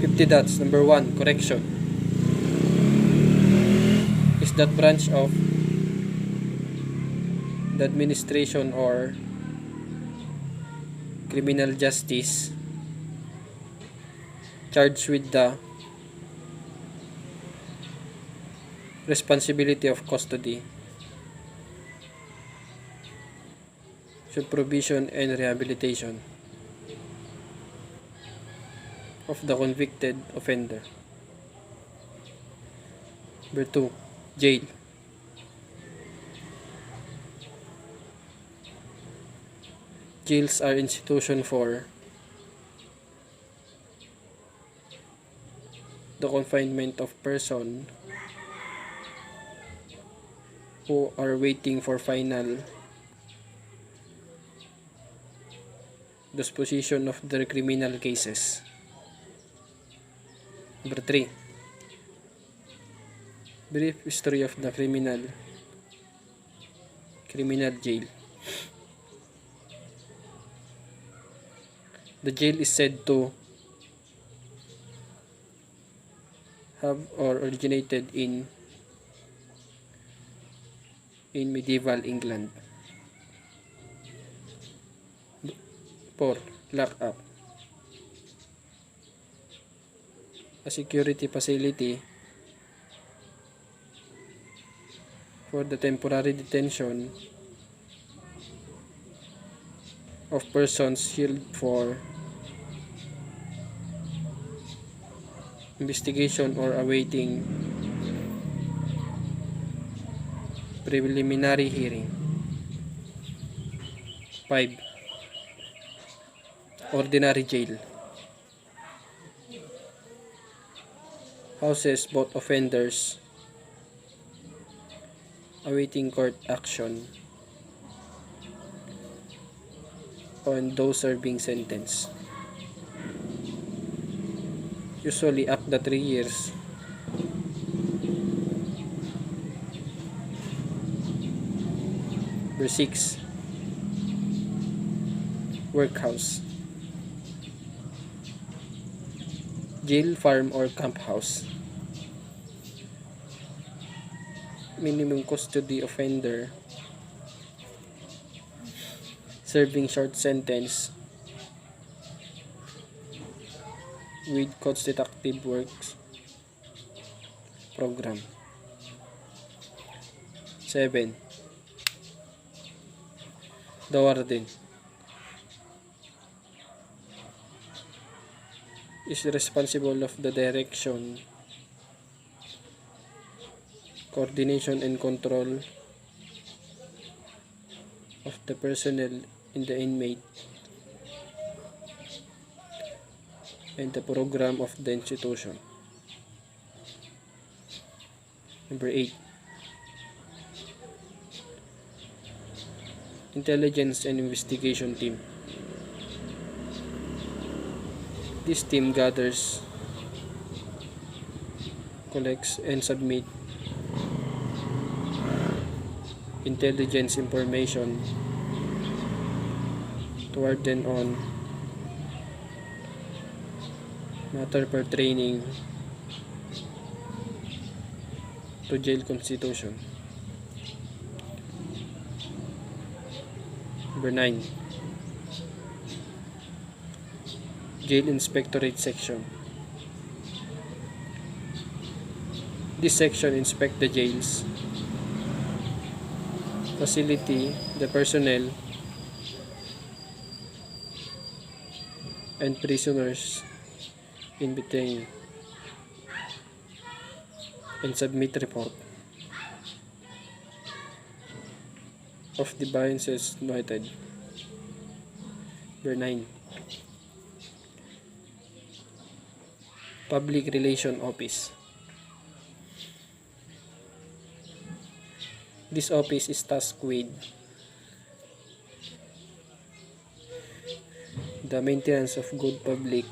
50 dots. Number 1, correction. Is that branch of the administration or criminal justice charged with the responsibility of custody, supervision, and rehabilitation of the convicted offender. Number 2, jail. Jails are institutions for the confinement of persons who are waiting for final disposition of their criminal cases. Number 3, brief history of the criminal jail. The jail is said to have or originated in medieval England. 4, lockup. A security facility for the temporary detention of persons held for investigation or awaiting preliminary hearing. 5, ordinary jail. Houses both offenders awaiting court action and those serving sentence. Usually up to 3 years. Number 6, workhouse. Jail, farm, or camp house. Minimum custody offender serving short sentence with constructive works program. 7, the warden is responsible of the direction, coordination, and control of the personnel in the inmate and the program of the institution. Number 8, intelligence and investigation team. This team gathers, collects, and submit intelligence information to warden on matter pertaining to jail constitution. Number 9, jail inspectorate section. This section inspects the jails facility, the personnel, and prisoners in between, and submit report of the variances noted. Number 9, Public Relation Office. This office is tasked with the maintenance of good public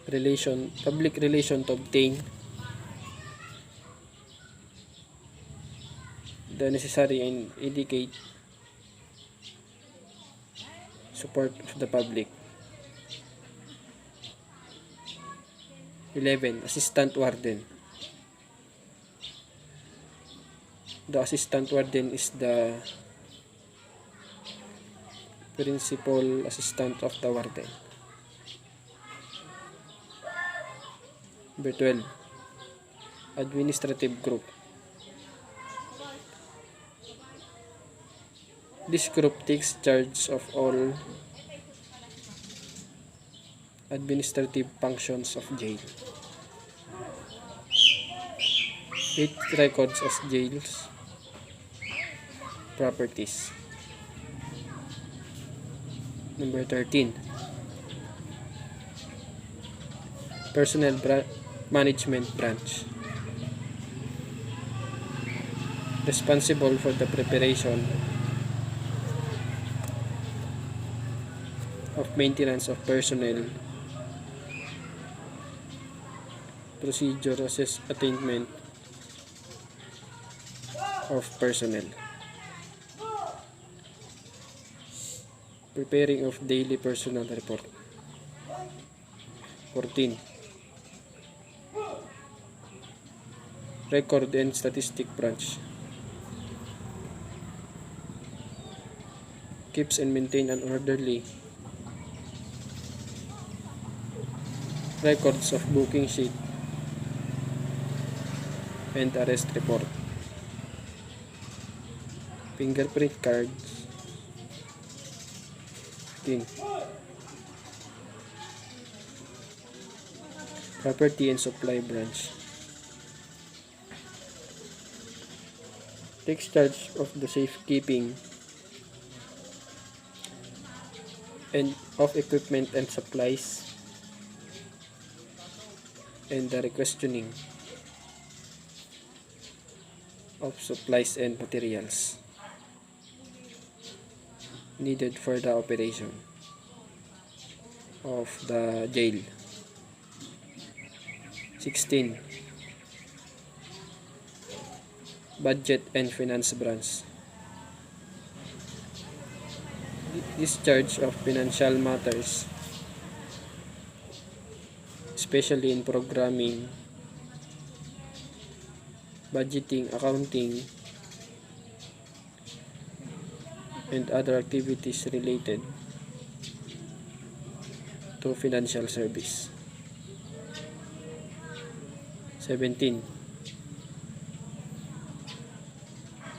relation to obtain the necessary and indicate support of the public. 11. Assistant Warden. The Assistant Warden is the principal assistant of the warden. Number 12. Administrative Group. This group takes charge of all administrative functions of jail. It records as jail's properties. Number 13. Personnel Management Branch. Responsible for the preparation of maintenance of personnel, procedure attainment of personnel, preparing of daily personnel report. 14. Record and Statistic Branch. Keeps and maintain an orderly records of booking sheet and arrest report. Fingerprint cards. 15. Property and Supply Branch. Takes charge of the safekeeping and of equipment and supplies and the requisitioning of supplies and materials needed for the operation of the jail. 16. Budget and Finance Branch. Discharge of financial matters, especially in programming, budgeting, accounting, and other activities related to financial service. 17.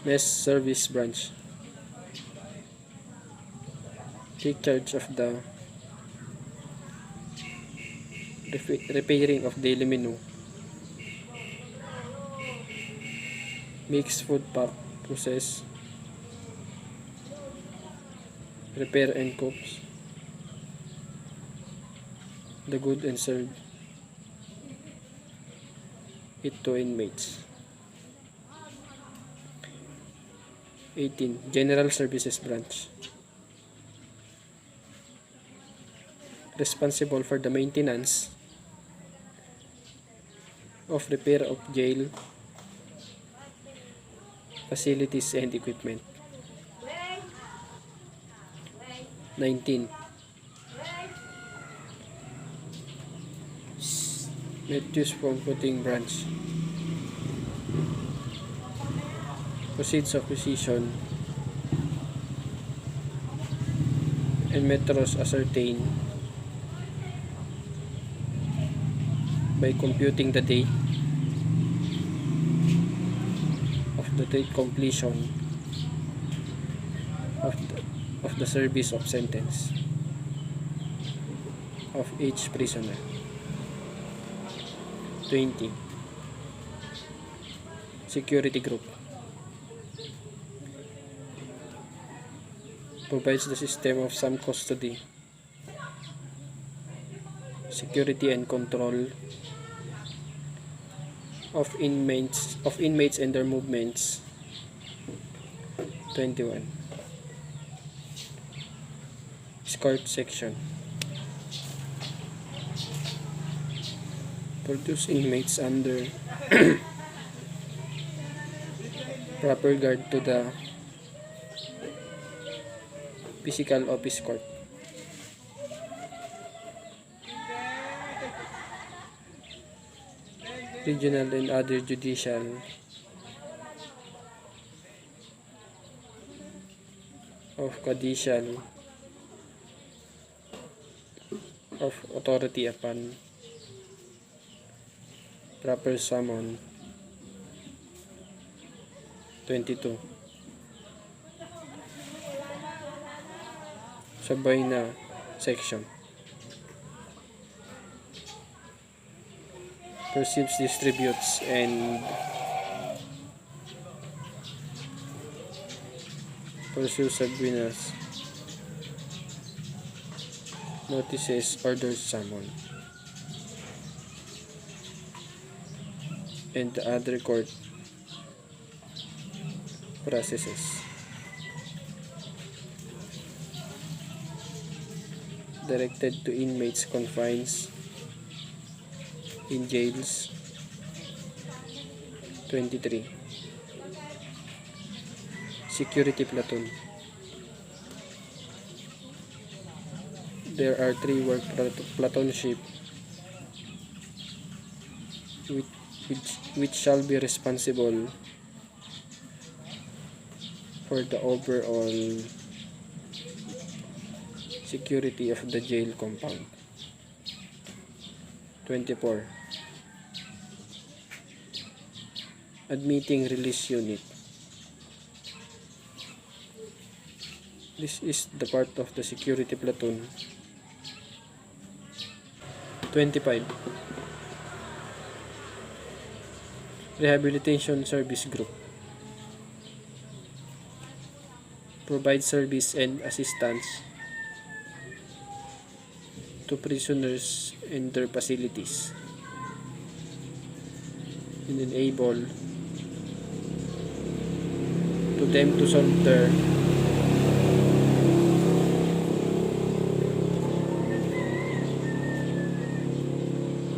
Mess Service Branch. Take charge of the repairing of daily menu, mix food pack, process, prepare and cooks the good and serve it to inmates. 18. General Services Branch. Responsible for the maintenance of repair of jail facilities and equipment. 19. Matthews Computing Branch. Proceeds acquisition and metros ascertained by computing the date of the date completion of the service of sentence of each prisoner. 20. Security Group. Provides the system of some custody, security and control of inmates and their movements. 21. Escort Section. Produce inmates under proper guard to the physical office court. regional and other judicial of authority upon proper summon. 22. Sabay na section. Perceives, distributes, and pursues subpoenas, notices, orders summon, and the other court processes. Directed to inmates confines in jails. 23. Security platoon. There are 3 work platoonship which shall be responsible for the overall security of the jail compound. 24. Admitting release unit. This is the part of the security platoon. 25. Rehabilitation service group. Provide service and assistance to prisoners in their facilities and enable to them to solve their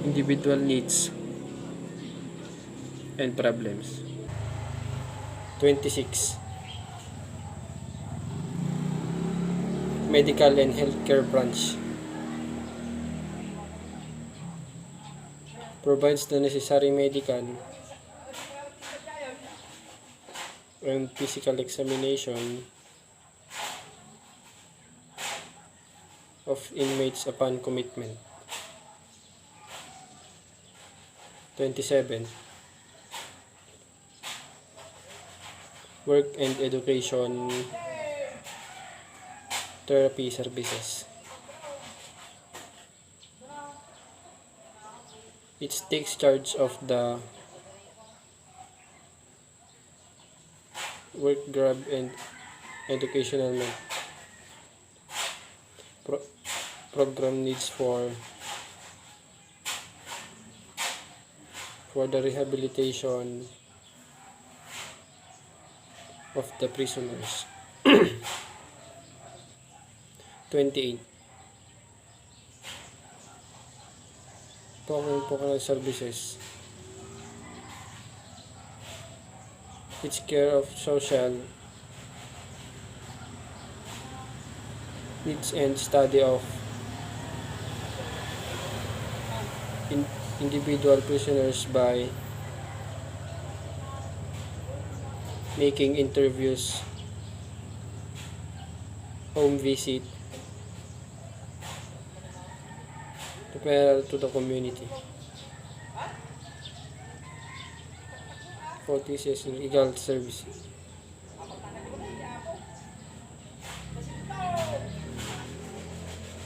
individual needs and problems. 26. Medical and healthcare branch. Provides the necessary medical and physical examination of inmates upon commitment. 27. Work and education therapy services. It takes charge of the work grab and educational program needs for the rehabilitation of the prisoners. 28. Vocational services. It's care of social needs and study of individual prisoners by making interviews, home visit, referral to the community. 46. Legal service.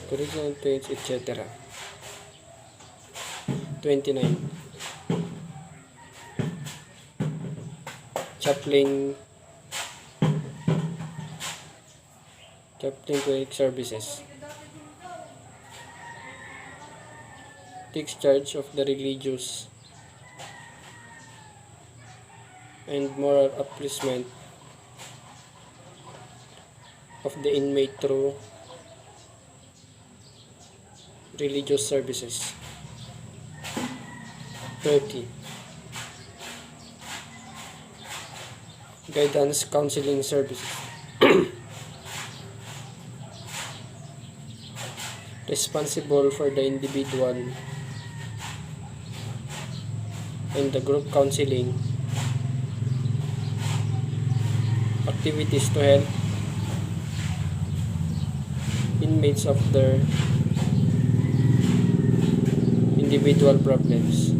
Correctional trades, etc. 29. Chaplain cleric services. Takes charge of the religious and moral upliftment of the inmate through religious services. 30. Guidance counseling services. Responsible for the individual and the group counseling activities to help inmates of their individual problems.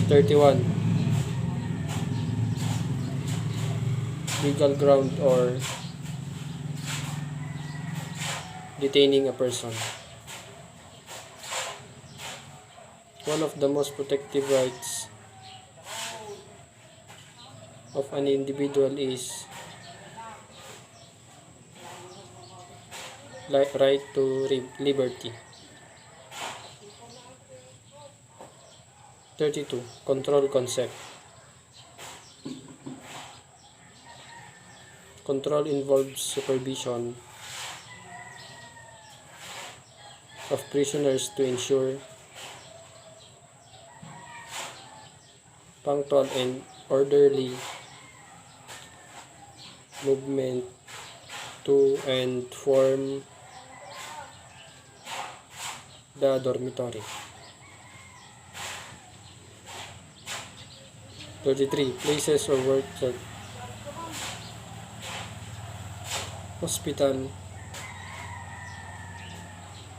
31. Legal ground or detaining a person. One of the most protective rights of an individual is right to liberty. 32. Control concept. Control involves supervision of prisoners to ensure punctual and orderly movement to and from the dormitory. 33. Places of work. Hospital,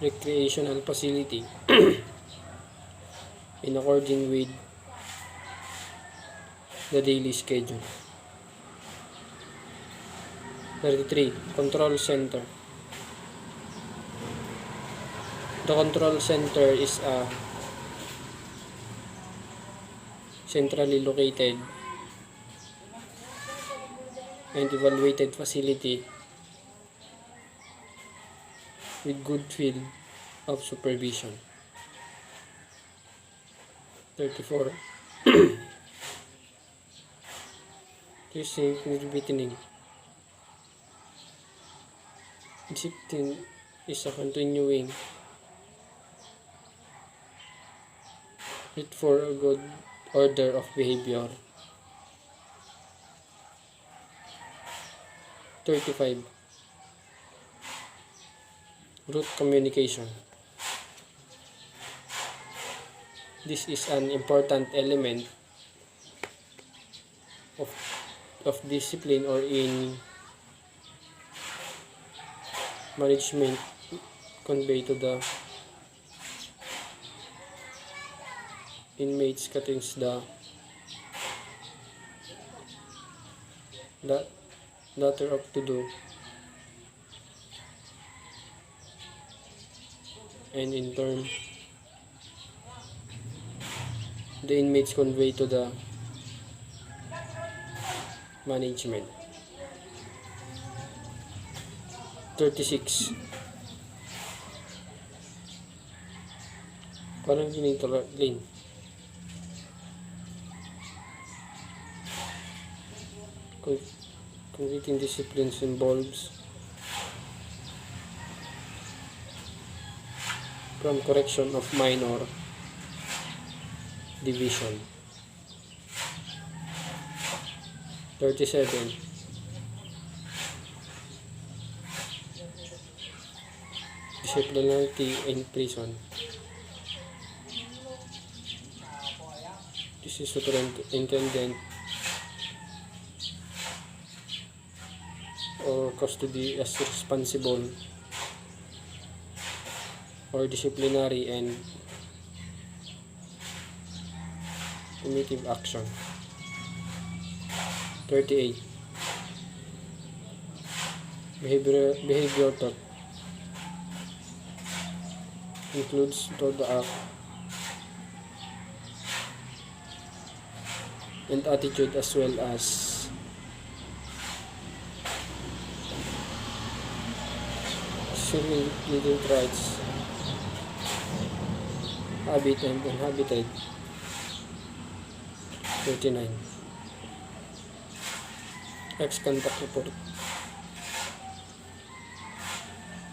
recreational facility in according with the daily schedule. 33. Control center. The control center is a centrally located and evaluated facility with good field of supervision. 34. Discipline. Discipline is a continuing need for a good order of behavior. 35. Route communication. This is an important element of discipline or in management convey to the inmates cuttings the latter of to do and in turn the inmates convey to the management. 36. Parang ginito Lin. Completing disciplines involves from correction of minor division. 37. Disciplinarity in prison. This is superintendent or custody as responsible or disciplinary and punitive action. 38. Behavior thought includes toward the act and attitude as well as civil legal rights, habit and inhabited. 39. Ex-contact report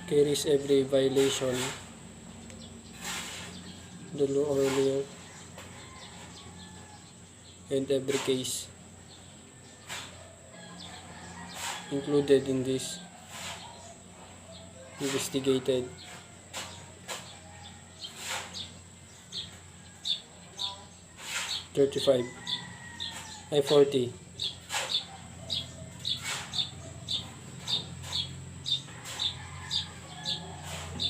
carries every violation the law earlier and every case included in this investigated 35 ay 40.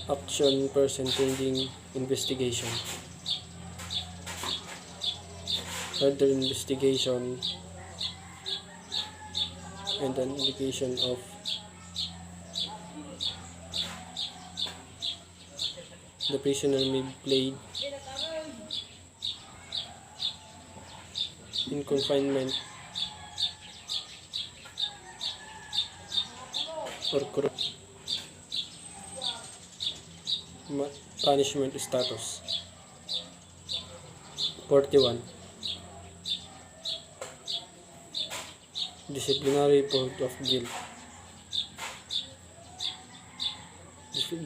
Action person pending investigation. Further investigation and an indication of the prisoner may be played in confinement or punishment status. 41. Disciplinary board of guilt.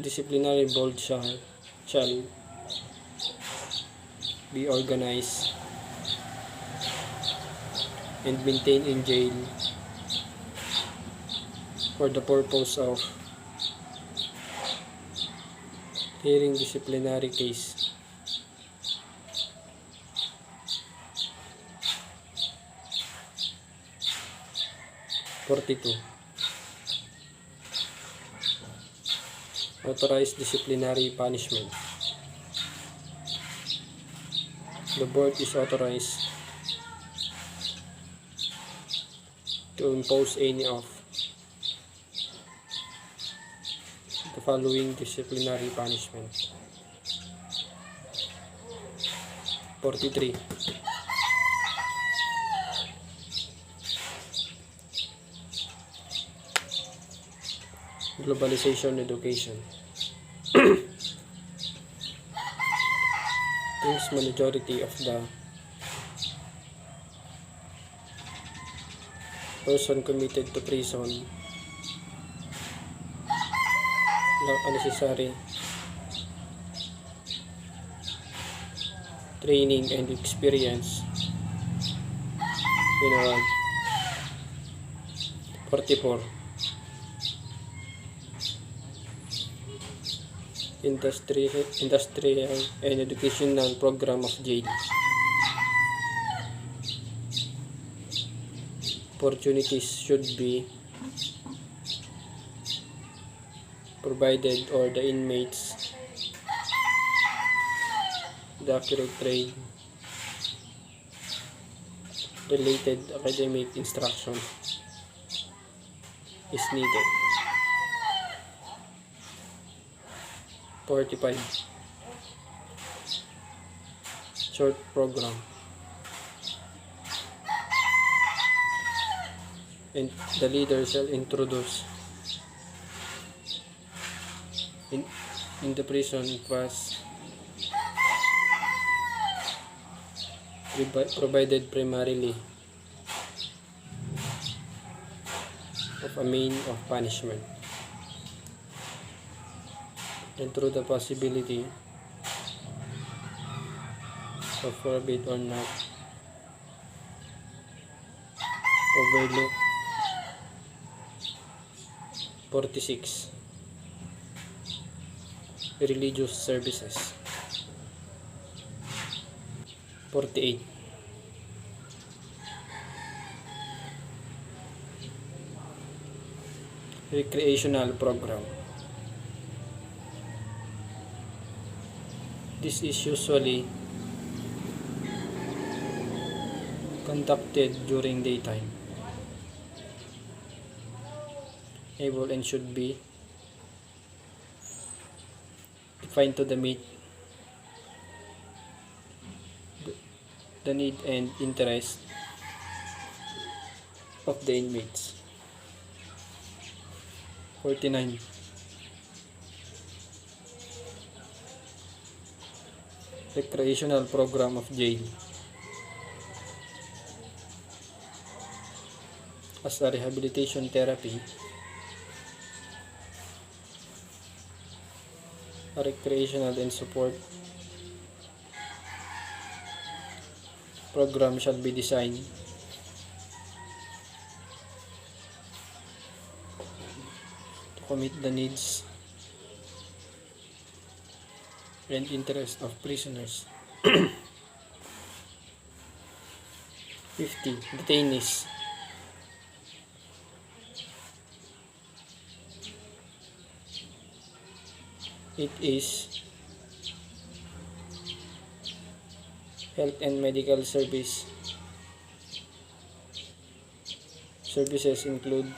Disciplinary board shall be organized and maintained in jail for the purpose of hearing disciplinary case. (42) Authorized disciplinary punishment. The board is authorized to impose any of the following disciplinary punishment. 43. Globalization education. Since majority of the person committed to prison lack unnecessary training and experience. Pinawag. 44. Industrial and educational program of jail. Opportunities should be provided or the inmates the accurate trade related academic instruction is needed. 45. Short program and the leader shall introduce in the prison class provided primarily of a mean of punishment and through the possibility of forbid or not overlook. 46. Religious services. 48. Recreational program. This is usually conducted during daytime. Able and should be defined to meet the need and interest of the inmates. 49. Recreational program of jail. As a rehabilitation therapy, a recreational and support program shall be designed to meet the needs and interest of prisoners. 50. Detainees. It is health and medical services include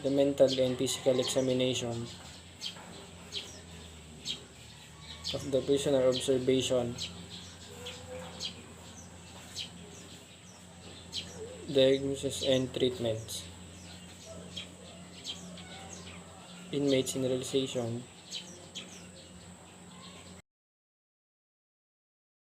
the mental and physical examination of the prisoner, observation, diagnosis and treatments, inmates in realization,